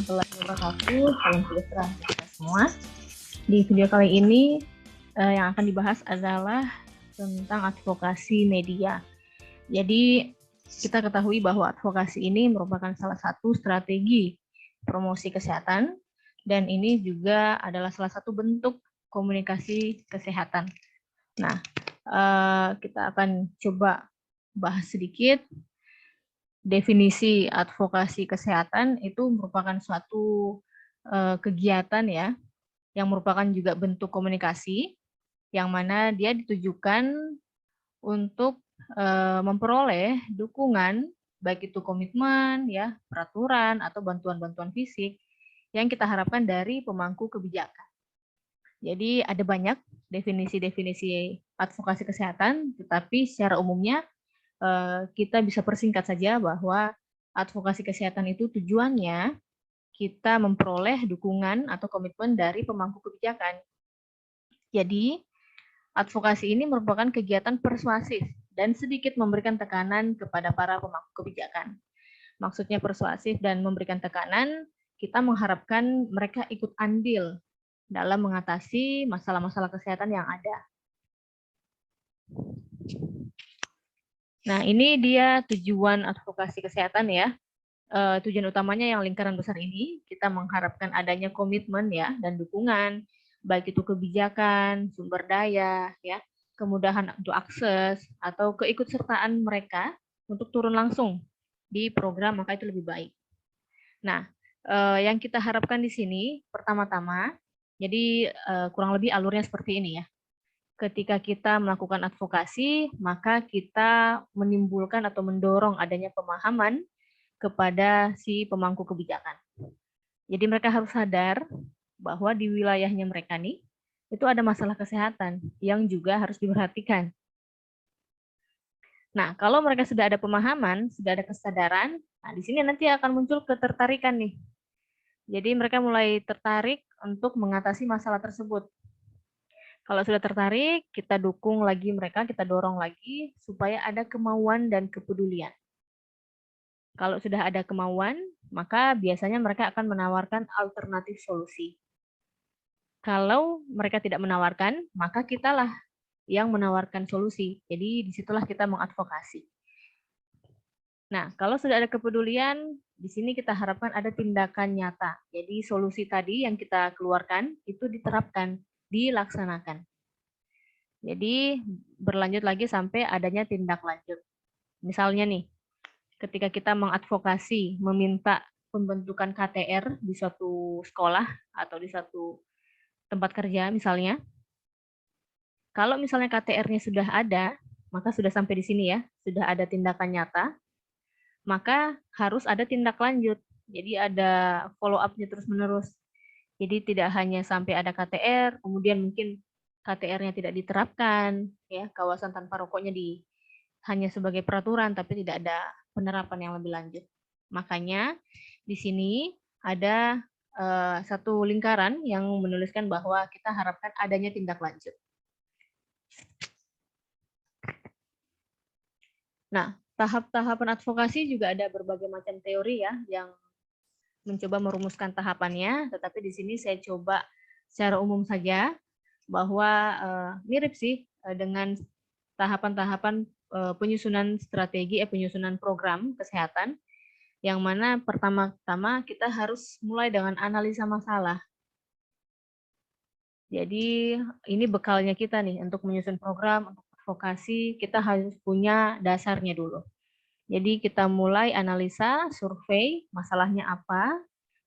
warahmatullahi wabarakatuh. Salam sejahtera untuk kita semua. Di video kali ini yang akan dibahas adalah tentang advokasi media. Jadi kita ketahui bahwa advokasi ini merupakan salah satu strategi promosi kesehatan dan ini juga adalah salah satu bentuk komunikasi kesehatan. Nah, kita akan coba bahas sedikit. Definisi advokasi kesehatan itu merupakan suatu kegiatan ya, yang merupakan juga bentuk komunikasi, yang mana dia ditujukan untuk memperoleh dukungan, baik itu komitmen, ya, peraturan, atau bantuan-bantuan fisik, yang kita harapkan dari pemangku kebijakan. Jadi ada banyak definisi-definisi advokasi kesehatan, tetapi secara umumnya kita bisa persingkat saja bahwa advokasi kesehatan itu tujuannya kita memperoleh dukungan atau komitmen dari pemangku kebijakan. Jadi, advokasi ini merupakan kegiatan persuasif dan sedikit memberikan tekanan kepada para pemangku kebijakan. Maksudnya persuasif dan memberikan tekanan, kita mengharapkan mereka ikut andil dalam mengatasi masalah-masalah kesehatan yang ada. Nah, ini dia tujuan advokasi kesehatan ya. Tujuan utamanya yang lingkaran besar ini, kita mengharapkan adanya komitmen ya dan dukungan, baik itu kebijakan, sumber daya, ya, kemudahan untuk akses, atau keikutsertaan mereka untuk turun langsung di program, maka itu lebih baik. Nah, yang kita harapkan di sini, pertama-tama, jadi kurang lebih alurnya seperti ini ya. Ketika kita melakukan advokasi, maka kita menimbulkan atau mendorong adanya pemahaman kepada si pemangku kebijakan. Jadi mereka harus sadar bahwa di wilayahnya mereka nih, itu ada masalah kesehatan yang juga harus diperhatikan. Nah, kalau mereka sudah ada pemahaman, sudah ada kesadaran, nah di sini nanti akan muncul ketertarikan nih. Jadi mereka mulai tertarik untuk mengatasi masalah tersebut. Kalau sudah tertarik, kita dukung lagi mereka, kita dorong lagi supaya ada kemauan dan kepedulian. Kalau sudah ada kemauan, maka biasanya mereka akan menawarkan alternatif solusi. Kalau mereka tidak menawarkan, maka kitalah yang menawarkan solusi. Jadi disitulah kita mengadvokasi. Nah, kalau sudah ada kepedulian, di sini kita harapkan ada tindakan nyata. Jadi solusi tadi yang kita keluarkan itu diterapkan, dilaksanakan. Jadi berlanjut lagi sampai adanya tindak lanjut. Misalnya nih, ketika kita mengadvokasi, meminta pembentukan KTR di suatu sekolah atau di suatu tempat kerja misalnya, kalau misalnya KTR-nya sudah ada, maka sudah sampai di sini ya, sudah ada tindakan nyata, maka harus ada tindak lanjut. Jadi ada follow up-nya terus-menerus. Jadi tidak hanya sampai ada KTR, kemudian mungkin KTR-nya tidak diterapkan, ya, kawasan tanpa rokoknya hanya sebagai peraturan, tapi tidak ada penerapan yang lebih lanjut. Makanya di sini ada satu lingkaran yang menuliskan bahwa kita harapkan adanya tindak lanjut. Nah, tahap-tahapan advokasi juga ada berbagai macam teori ya yang mencoba merumuskan tahapannya, tetapi di sini saya coba secara umum saja bahwa mirip sih dengan tahapan-tahapan penyusunan strategi, penyusunan program kesehatan, yang mana pertama-tama kita harus mulai dengan analisa masalah. Jadi ini bekalnya kita nih untuk menyusun program, untuk advokasi, kita harus punya dasarnya dulu. Jadi kita mulai analisa, survei, masalahnya apa,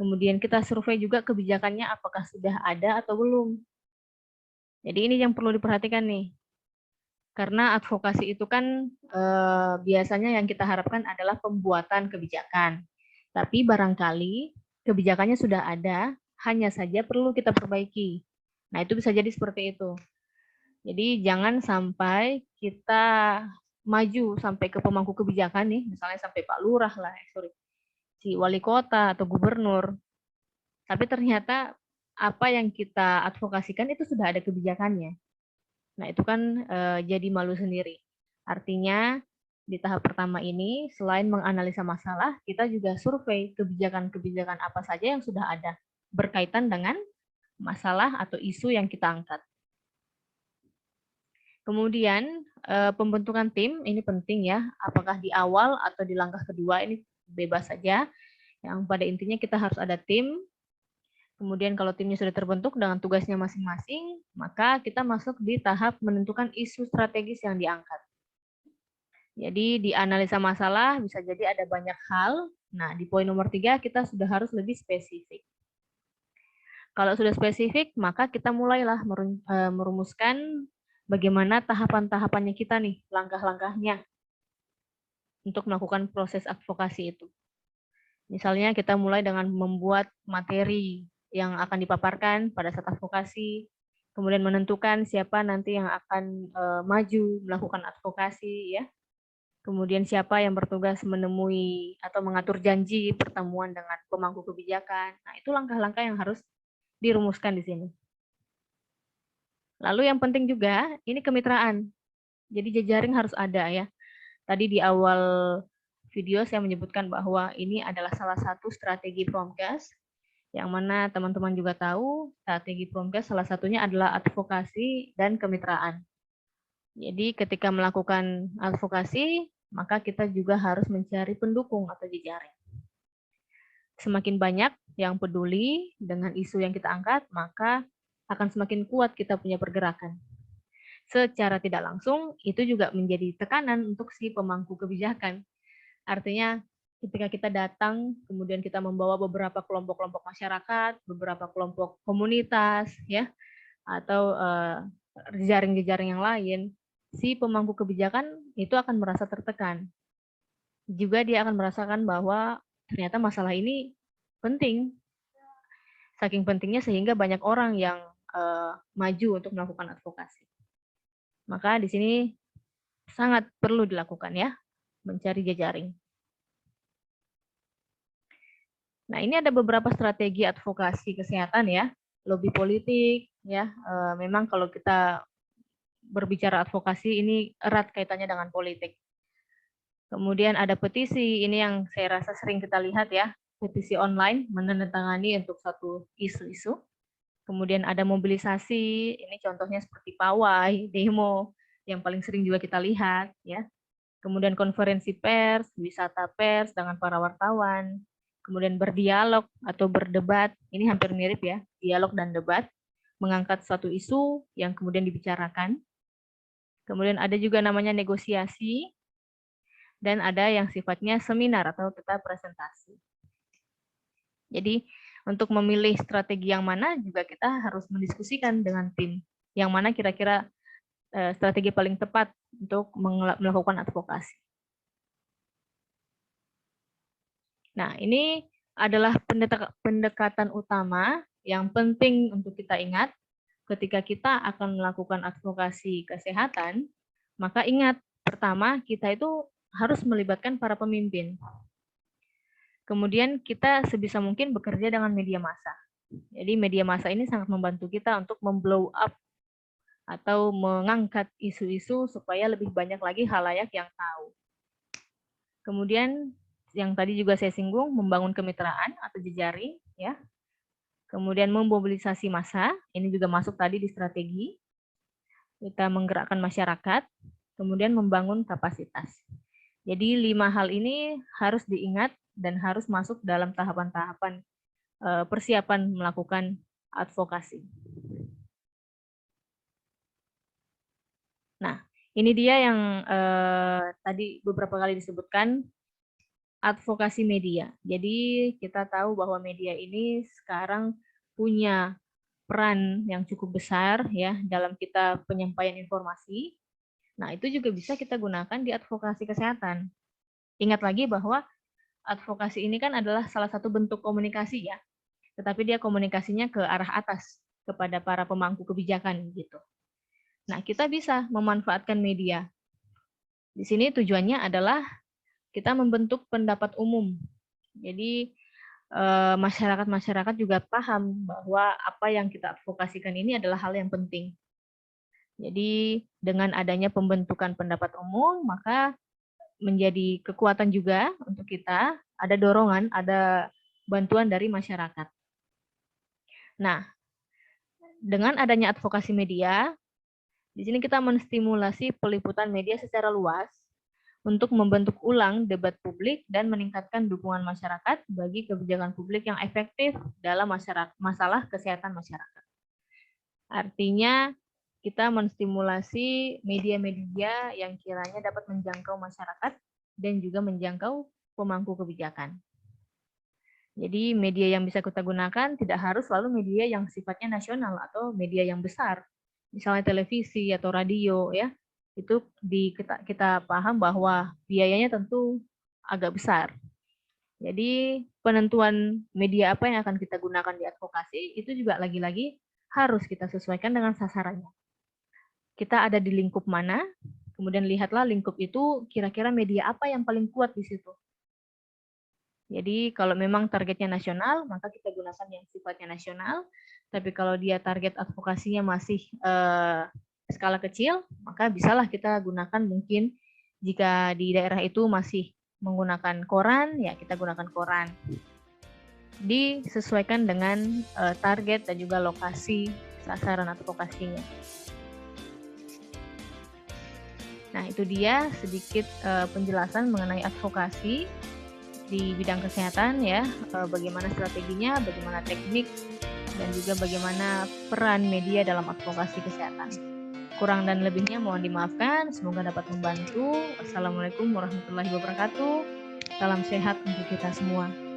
kemudian kita survei juga kebijakannya apakah sudah ada atau belum. Jadi ini yang perlu diperhatikan nih. Karena advokasi itu kan biasanya yang kita harapkan adalah pembuatan kebijakan. Tapi barangkali kebijakannya sudah ada, hanya saja perlu kita perbaiki. Nah, itu bisa jadi seperti itu. Jadi jangan sampai kita maju sampai ke pemangku kebijakan nih, misalnya sampai Pak Lurah lah, si wali kota atau gubernur. Tapi ternyata apa yang kita advokasikan itu sudah ada kebijakannya. Nah, itu kan jadi malu sendiri. Artinya di tahap pertama ini, selain menganalisa masalah, kita juga survei kebijakan-kebijakan apa saja yang sudah ada berkaitan dengan masalah atau isu yang kita angkat. Kemudian pembentukan tim ini penting ya, apakah di awal atau di langkah kedua ini bebas saja. Yang pada intinya kita harus ada tim. Kemudian kalau timnya sudah terbentuk dengan tugasnya masing-masing, maka kita masuk di tahap menentukan isu strategis yang diangkat. Jadi di analisa masalah bisa jadi ada banyak hal. Nah, di poin nomor 3 kita sudah harus lebih spesifik. Kalau sudah spesifik, maka kita mulailah merumuskan bagaimana tahapan-tahapannya kita nih, langkah-langkahnya untuk melakukan proses advokasi itu. Misalnya kita mulai dengan membuat materi yang akan dipaparkan pada saat advokasi, kemudian menentukan siapa nanti yang akan maju melakukan advokasi, ya. Kemudian siapa yang bertugas menemui atau mengatur janji pertemuan dengan pemangku kebijakan. Nah, itu langkah-langkah yang harus dirumuskan di sini. Lalu yang penting juga, ini kemitraan. Jadi jejaring harus ada ya. Tadi di awal video saya menyebutkan bahwa ini adalah salah satu strategi Promgas, yang mana teman-teman juga tahu strategi Promgas salah satunya adalah advokasi dan kemitraan. Jadi ketika melakukan advokasi, maka kita juga harus mencari pendukung atau jejaring. Semakin banyak yang peduli dengan isu yang kita angkat, maka akan semakin kuat kita punya pergerakan. Secara tidak langsung, itu juga menjadi tekanan untuk si pemangku kebijakan. Artinya, ketika kita datang, kemudian kita membawa beberapa kelompok-kelompok masyarakat, beberapa kelompok komunitas, ya, atau jejaring-jejaring yang lain, si pemangku kebijakan itu akan merasa tertekan. Juga dia akan merasakan bahwa ternyata masalah ini penting. Saking pentingnya sehingga banyak orang yang maju untuk melakukan advokasi. Maka di sini sangat perlu dilakukan ya, mencari jejaring. Nah, ini ada beberapa strategi advokasi kesehatan ya, lobby politik ya. Memang kalau kita berbicara advokasi ini erat kaitannya dengan politik. Kemudian ada petisi, ini yang saya rasa sering kita lihat ya, petisi online menandatangani untuk satu isu-isu. Kemudian ada mobilisasi, ini contohnya seperti pawai, demo, yang paling sering juga kita lihat ya. Kemudian konferensi pers, wisata pers dengan para wartawan. Kemudian berdialog atau berdebat, ini hampir mirip ya, dialog dan debat, mengangkat suatu isu yang kemudian dibicarakan. Kemudian ada juga namanya negosiasi, dan ada yang sifatnya seminar atau kita presentasi. Jadi untuk memilih strategi yang mana juga kita harus mendiskusikan dengan tim, yang mana kira-kira strategi paling tepat untuk melakukan advokasi. Nah, ini adalah pendekatan utama yang penting untuk kita ingat ketika kita akan melakukan advokasi kesehatan. Maka ingat, pertama kita itu harus melibatkan para pemimpin. Kemudian kita sebisa mungkin bekerja dengan media massa. Jadi media massa ini sangat membantu kita untuk memblow up atau mengangkat isu-isu supaya lebih banyak lagi khalayak yang tahu. Kemudian yang tadi juga saya singgung, membangun kemitraan atau jejaring, ya. Kemudian memobilisasi massa, ini juga masuk tadi di strategi. Kita menggerakkan masyarakat, kemudian membangun kapasitas. Jadi 5 hal ini harus diingat dan harus masuk dalam tahapan-tahapan persiapan melakukan advokasi. Nah, ini dia yang tadi beberapa kali disebutkan, advokasi media. Jadi kita tahu bahwa media ini sekarang punya peran yang cukup besar ya dalam kita penyampaian informasi. Nah, itu juga bisa kita gunakan di advokasi kesehatan. Ingat lagi bahwa advokasi ini kan adalah salah satu bentuk komunikasi ya, tetapi dia komunikasinya ke arah atas kepada para pemangku kebijakan gitu. Nah, kita bisa memanfaatkan media. Di sini tujuannya adalah kita membentuk pendapat umum. Jadi masyarakat-masyarakat juga paham bahwa apa yang kita advokasikan ini adalah hal yang penting. Jadi dengan adanya pembentukan pendapat umum, maka menjadi kekuatan juga untuk kita, ada dorongan, ada bantuan dari masyarakat. Nah, dengan adanya advokasi media, di sini kita menstimulasi peliputan media secara luas untuk membentuk ulang debat publik dan meningkatkan dukungan masyarakat bagi kebijakan publik yang efektif dalam masalah kesehatan masyarakat. Artinya, kita menstimulasi media-media yang kiranya dapat menjangkau masyarakat dan juga menjangkau pemangku kebijakan. Jadi media yang bisa kita gunakan tidak harus selalu media yang sifatnya nasional atau media yang besar. Misalnya televisi atau radio ya. Itu kita paham bahwa biayanya tentu agak besar. Jadi penentuan media apa yang akan kita gunakan di advokasi itu juga lagi-lagi harus kita sesuaikan dengan sasarannya. Kita ada di lingkup mana, kemudian lihatlah lingkup itu kira-kira media apa yang paling kuat di situ. Jadi kalau memang targetnya nasional, maka kita gunakan yang sifatnya nasional. Tapi kalau dia target advokasinya masih skala kecil, maka bisalah kita gunakan mungkin jika di daerah itu masih menggunakan koran, ya kita gunakan koran. Disesuaikan dengan target dan juga lokasi sasaran advokasinya. Nah, itu dia sedikit penjelasan mengenai advokasi di bidang kesehatan ya, bagaimana strateginya, bagaimana teknik, dan juga bagaimana peran media dalam advokasi kesehatan. Kurang dan lebihnya mohon dimaafkan, semoga dapat membantu. Wassalamualaikum warahmatullahi wabarakatuh. Salam sehat untuk kita semua.